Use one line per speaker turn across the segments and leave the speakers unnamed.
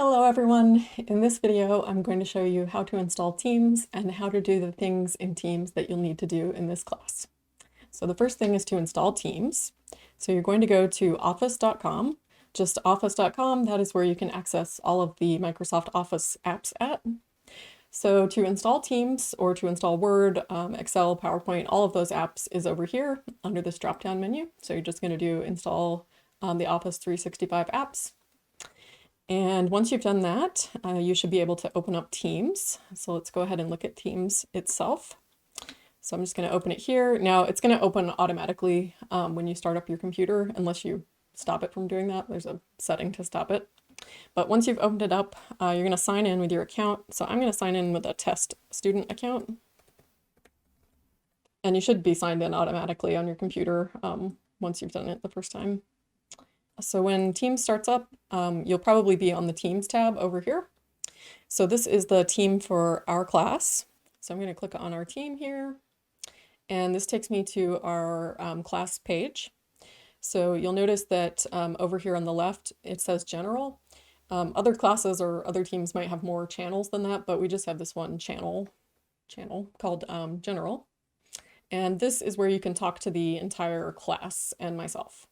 Hello everyone! In this video, I'm going to show you how to install Teams and how to do the things in Teams that you'll need to do in this class. So the first thing is to install Teams. So you're going to go to office.com, just office.com, that is where you can access all of the Microsoft Office apps at. So to install Teams or to install Word, Excel, PowerPoint, all of those apps is over here under this drop-down menu. So you're just going to do install the Office 365 apps. And once you've done that, you should be able to open up Teams. So let's go ahead and look at Teams itself. So I'm just going to open it here. Now it's going to open automatically when you start up your computer, unless you stop it from doing that. There's a setting to stop it. But once you've opened it up, you're going to sign in with your account. So I'm going to sign in with a test student account. And you should be signed in automatically on your computer once you've done it the first time. So when Teams starts up, you'll probably be on the Teams tab over here. So this is the team for our class. So I'm going to click on our team here. And this takes me to our class page. So you'll notice that over here on the left, it says General. Other classes or other teams might have more channels than that, but we just have this one channel called General. And this is where you can talk to the entire class and myself.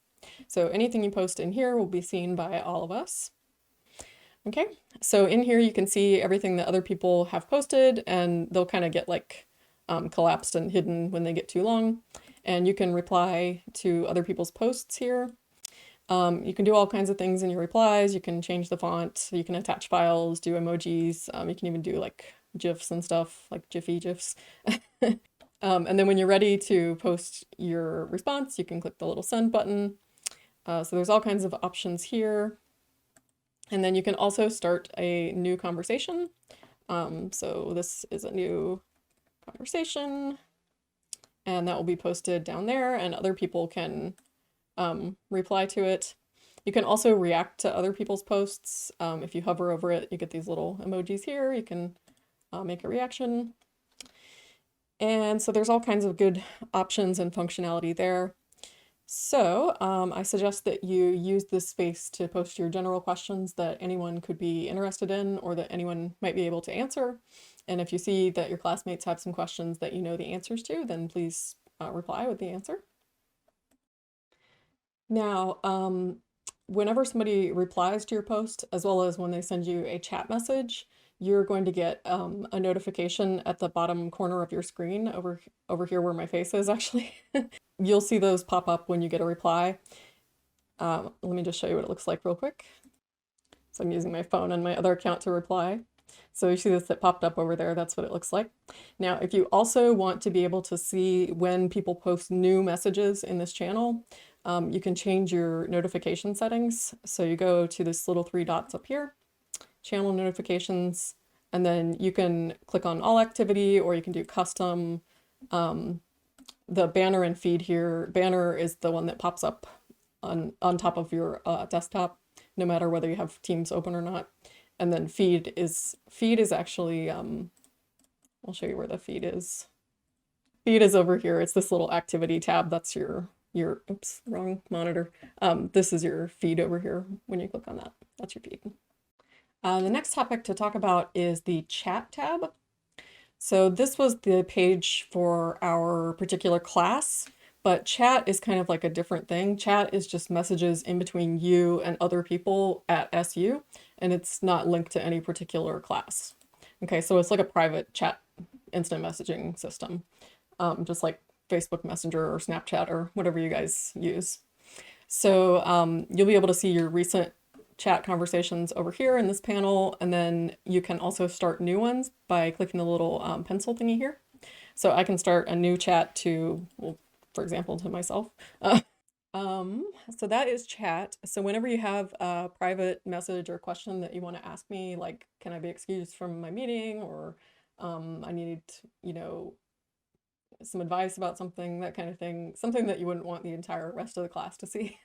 So anything you post in here will be seen by all of us. Okay, so in here you can see everything that other people have posted, and they'll kind of get like collapsed and hidden when they get too long. And you can reply to other people's posts here. You can do all kinds of things in your replies. You can change the font, you can attach files, do emojis, you can even do like GIFs and stuff, like Jiffy GIFs. And then when you're ready to post your response, you can click the little send button. So there's all kinds of options here. And then you can also start a new conversation. So this is a new conversation, and that will be posted down there, and other people can reply to it. You can also react to other people's posts. If you hover over it, you get these little emojis here. You can make a reaction. And so there's all kinds of good options and functionality there. So I suggest that you use this space to post your general questions that anyone could be interested in or that anyone might be able to answer. And if you see that your classmates have some questions that you know the answers to, then please reply with the answer. Now, whenever somebody replies to your post, as well as when they send you a chat message, you're going to get a notification at the bottom corner of your screen over here where my face is actually. You'll see those pop up when you get a reply. Let me just show you what it looks like real quick. So I'm using my phone and my other account to reply. So you see this that popped up over there, that's what it looks like. Now, if you also want to be able to see when people post new messages in this channel, you can change your notification settings. So you go to this little 3 dots up here, channel notifications, and then you can click on all activity, or you can do custom. The banner and feed here, banner is the one that pops up on top of your desktop, no matter whether you have Teams open or not. And then feed is actually, I'll show you where the feed is. Feed is over here. It's this little activity tab. That's your oops, wrong monitor. This is your feed over here. When you click on that, that's your feed. The next topic to talk about is the chat tab. So this was the page for our particular class, but chat is kind of like a different thing. Chat is just messages in between you and other people at SU, and it's not linked to any particular class. Okay, so it's like a private chat instant messaging system, just like Facebook Messenger or Snapchat or whatever you guys use. So you'll be able to see your recent chat conversations over here in this panel, and then you can also start new ones by clicking the little pencil thingy here. So I can start a new chat to, well, for example, to myself. So that is chat. So whenever you have a private message or question that you want to ask me, like, can I be excused from my meeting, or I need, you know, some advice about something, that kind of thing, something that you wouldn't want the entire rest of the class to see,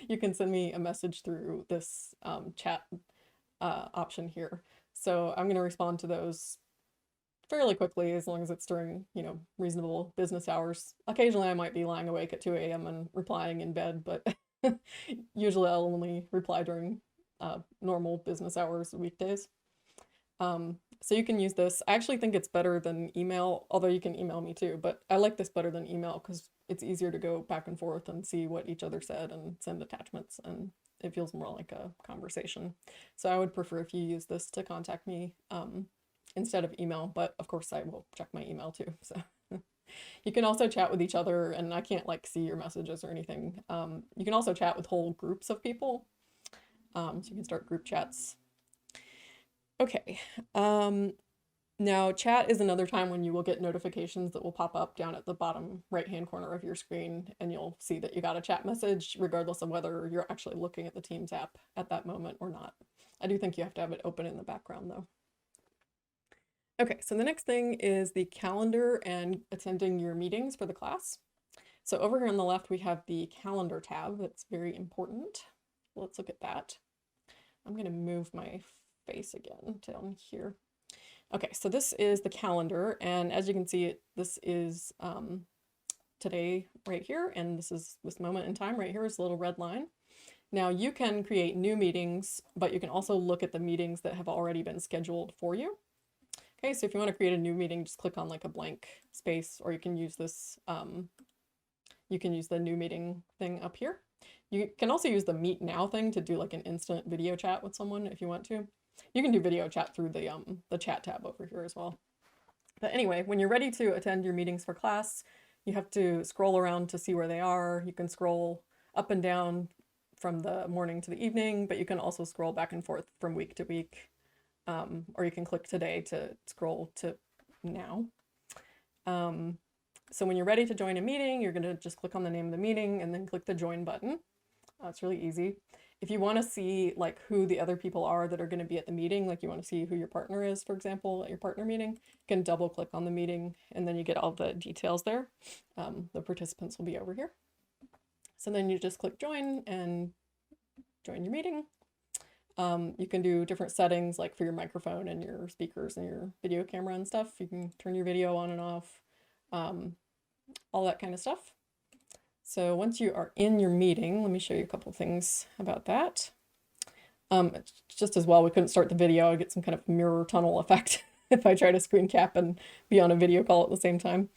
you can send me a message through this chat option here. So I'm going to respond to those fairly quickly, as long as it's during, you know, reasonable business hours. Occasionally I might be lying awake at 2 a.m. and replying in bed, but usually I'll only reply during normal business hours, weekdays. So you can use this. I actually think it's better than email, although you can email me too, but I like this better than email because it's easier to go back and forth and see what each other said and send attachments, and it feels more like a conversation. So I would prefer if you use this to contact me instead of email, but of course I will check my email too. So you can also chat with each other, and I can't like see your messages or anything. You can also chat with whole groups of people. So you can start group chats. Okay. Now chat is another time when you will get notifications that will pop up down at the bottom right-hand corner of your screen, and you'll see that you got a chat message regardless of whether you're actually looking at the Teams app at that moment or not. I do think you have to have it open in the background though. Okay, so the next thing is the calendar and attending your meetings for the class. So over here on the left, we have the calendar tab. That's very important. Let's look at that. I'm going to move my face again down here. Okay, so this is the calendar, and as you can see, this is today right here, and this is this moment in time right here is a little red line. Now you can create new meetings, but you can also look at the meetings that have already been scheduled for you. Okay, so if you want to create a new meeting, just click on like a blank space, or you can use this, you can use the new meeting thing up here. You can also use the Meet Now thing to do like an instant video chat with someone if you want to. You can do video chat through the chat tab over here as well. But anyway, when you're ready to attend your meetings for class, you have to scroll around to see where they are. You can scroll up and down from the morning to the evening, but you can also scroll back and forth from week to week. Or you can click today to scroll to now. So when you're ready to join a meeting, you're going to just click on the name of the meeting and then click the join button. It's really easy. If you want to see like who the other people are that are going to be at the meeting, like you want to see who your partner is, for example, at your partner meeting, you can double click on the meeting and then you get all the details there. The participants will be over here. So then you just click join and join your meeting. You can do different settings like for your microphone and your speakers and your video camera and stuff. You can turn your video on and off, all that kind of stuff. So once you are in your meeting, let me show you a couple things about that. Just as well, we couldn't start the video. I get some kind of mirror tunnel effect if I try to screen cap and be on a video call at the same time.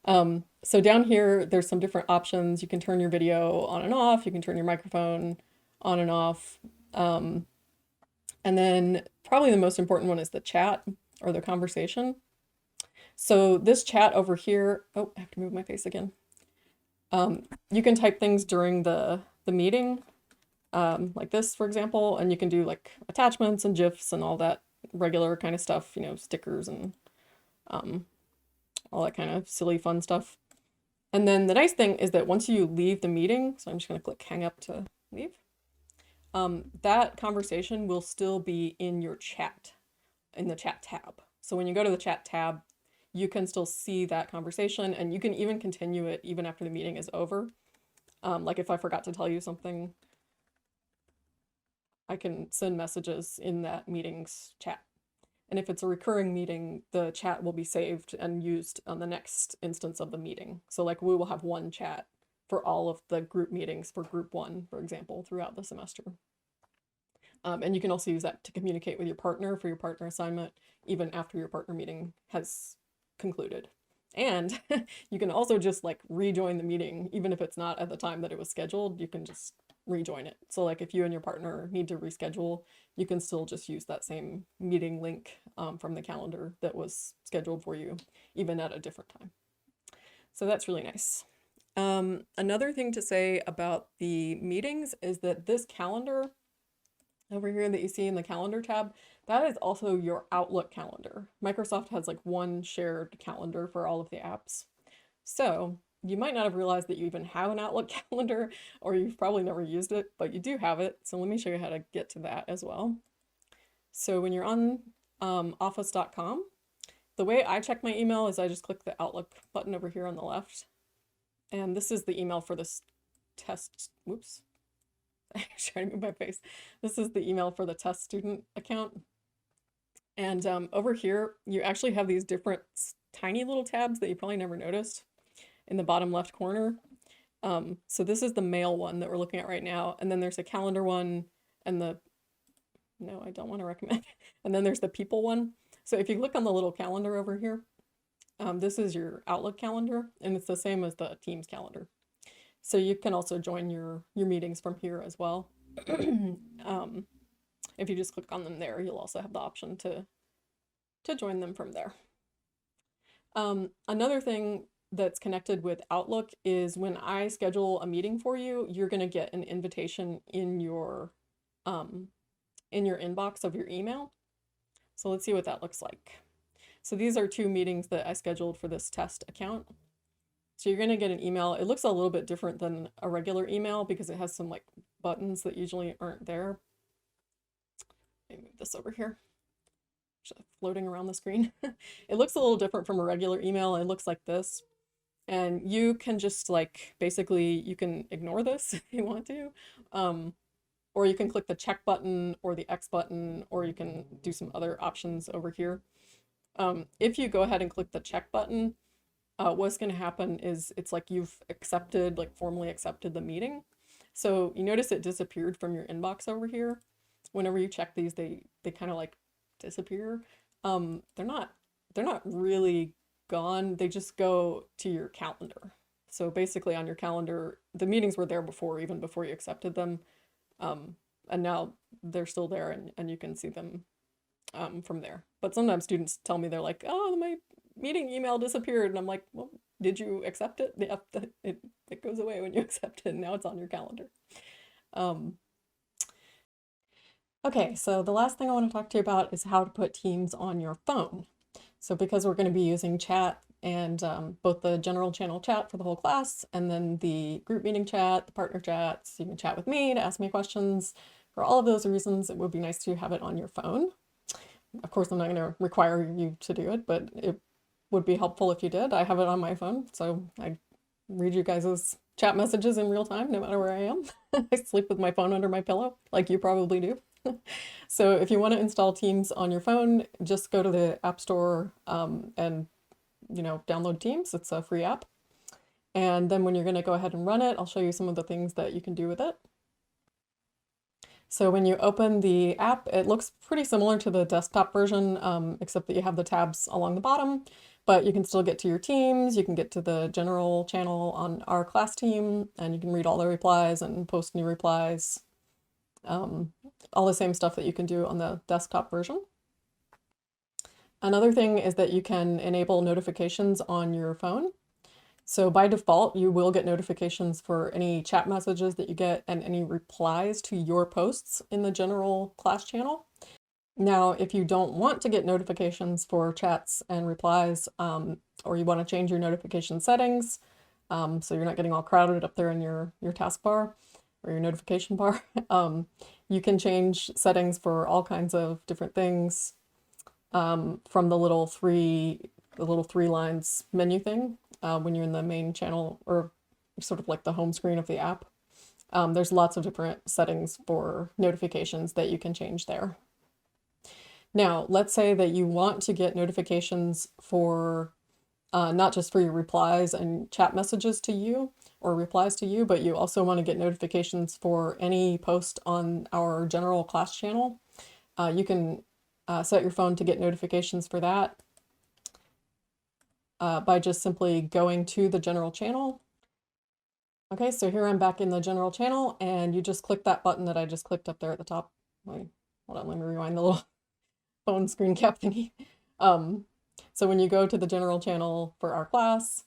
So down here, there's some different options. You can turn your video on and off. You can turn your microphone on and off. And then probably the most important one is the chat or the conversation. So this chat over here, oh, I have to move my face again. You can type things during the meeting, like this, for example, and you can do like attachments and GIFs and all that regular kind of stuff, you know, stickers and all that kind of silly fun stuff. And then the nice thing is that once you leave the meeting, so I'm just going to click hang up to leave, that conversation will still be in your chat, in the chat tab. So when you go to the chat tab, you can still see that conversation, and you can even continue it even after the meeting is over. Like if I forgot to tell you something, I can send messages in that meeting's chat. And if it's a recurring meeting, the chat will be saved and used on the next instance of the meeting. So like we will have one chat for all of the group meetings for group 1, for example, throughout the semester. And you can also use that to communicate with your partner for your partner assignment, even after your partner meeting has concluded. And you can also just like rejoin the meeting, even if it's not at the time that it was scheduled, you can just rejoin it. So like if you and your partner need to reschedule, you can still just use that same meeting link from the calendar that was scheduled for you, even at a different time. So that's really nice. Another thing to say about the meetings is that this calendar over here that you see in the calendar tab, that is also your Outlook calendar. Microsoft has like one shared calendar for all of the apps. So you might not have realized that you even have an Outlook calendar, or you've probably never used it, but you do have it. So let me show you how to get to that as well. So when you're on office.com, the way I check my email is I just click the Outlook button over here on the left. And this is the email for this test. Whoops. I'm trying to move my face. This is the email for the test student account. And over here, you actually have these different tiny little tabs that you probably never noticed in the bottom left corner. So this is the mail one that we're looking at right now. And then there's a calendar one and the no, I don't want to recommend. And then there's the people one. So if you click on the little calendar over here, this is your Outlook calendar, and it's the same as the Teams calendar. So you can also join your meetings from here as well. If you just click on them there, you'll also have the option to join them from there. Another thing that's connected with Outlook is when I schedule a meeting for you, you're going to get an invitation in your inbox of your email. So let's see what that looks like. So these are 2 meetings that I scheduled for this test account. So you're going to get an email. It looks a little bit different than a regular email because it has some like buttons that usually aren't there. Let me move this over here. Floating around the screen. It looks a little different from a regular email. It looks like this. And you can just like, basically you can ignore this if you want to. Or you can click the check button or the X button, or you can do some other options over here. If you go ahead and click the check button, what's going to happen is it's like you've accepted, like formally accepted the meeting. So you notice it disappeared from your inbox over here. Whenever you check these, they kind of like disappear. They're not really gone. They just go to your calendar. So basically on your calendar, the meetings were there before, even before you accepted them. And now they're still there and you can see them from there. But sometimes students tell me, they're like, oh, my meeting email disappeared. And I'm like, well, did you accept it? Yeah, it goes away when you accept it. And now it's on your calendar. Okay, so the last thing I want to talk to you about is how to put Teams on your phone. So because we're going to be using chat and both the general channel chat for the whole class and then the group meeting chat, the partner chats, you can chat with me to ask me questions. For all of those reasons, it would be nice to have it on your phone. Of course, I'm not going to require you to do it, but it would be helpful if you did. I have it on my phone, so I read you guys' chat messages in real time, no matter where I am. I sleep with my phone under my pillow, like you probably do. So if you want to install Teams on your phone, just go to the App Store and download Teams. It's a free app. And then when you're going to go ahead and run it, I'll show you some of the things that you can do with it. So when you open the app, it looks pretty similar to the desktop version, except that you have the tabs along the bottom, but you can still get to your teams. You can get to the general channel on our class team, and you can read all the replies and post new replies. All the same stuff that you can do on the desktop version. Another thing is that you can enable notifications on your phone. So by default, you will get notifications for any chat messages that you get and any replies to your posts in the general class channel. Now, if you don't want to get notifications for chats and replies, or you want to change your notification settings, so you're not getting all crowded up there in your taskbar or your notification bar, you can change settings for all kinds of different things from the little three lines menu thing when you're in the main channel, or sort of like the home screen of the app. There's lots of different settings for notifications that you can change there. Now, let's say that you want to get notifications for not just for your replies and chat messages to you or replies to you, but you also want to get notifications for any post on our general class channel. You can set your phone to get notifications for that by just simply going to the general channel. Okay, so here I'm back in the general channel, and you just click that button that I just clicked up there at the top. Wait, hold on, let me rewind the little phone screen cap thingy. So when you go to the general channel for our class,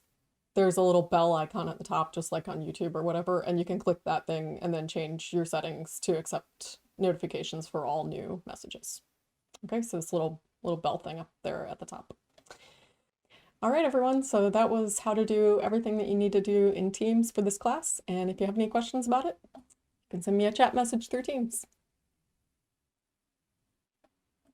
there's a little bell icon at the top, just like on YouTube or whatever, and you can click that thing and then change your settings to accept notifications for all new messages. Okay, so this little bell thing up there at the top. All right, everyone, so that was how to do everything that you need to do in Teams for this class. And if you have any questions about it, you can send me a chat message through Teams.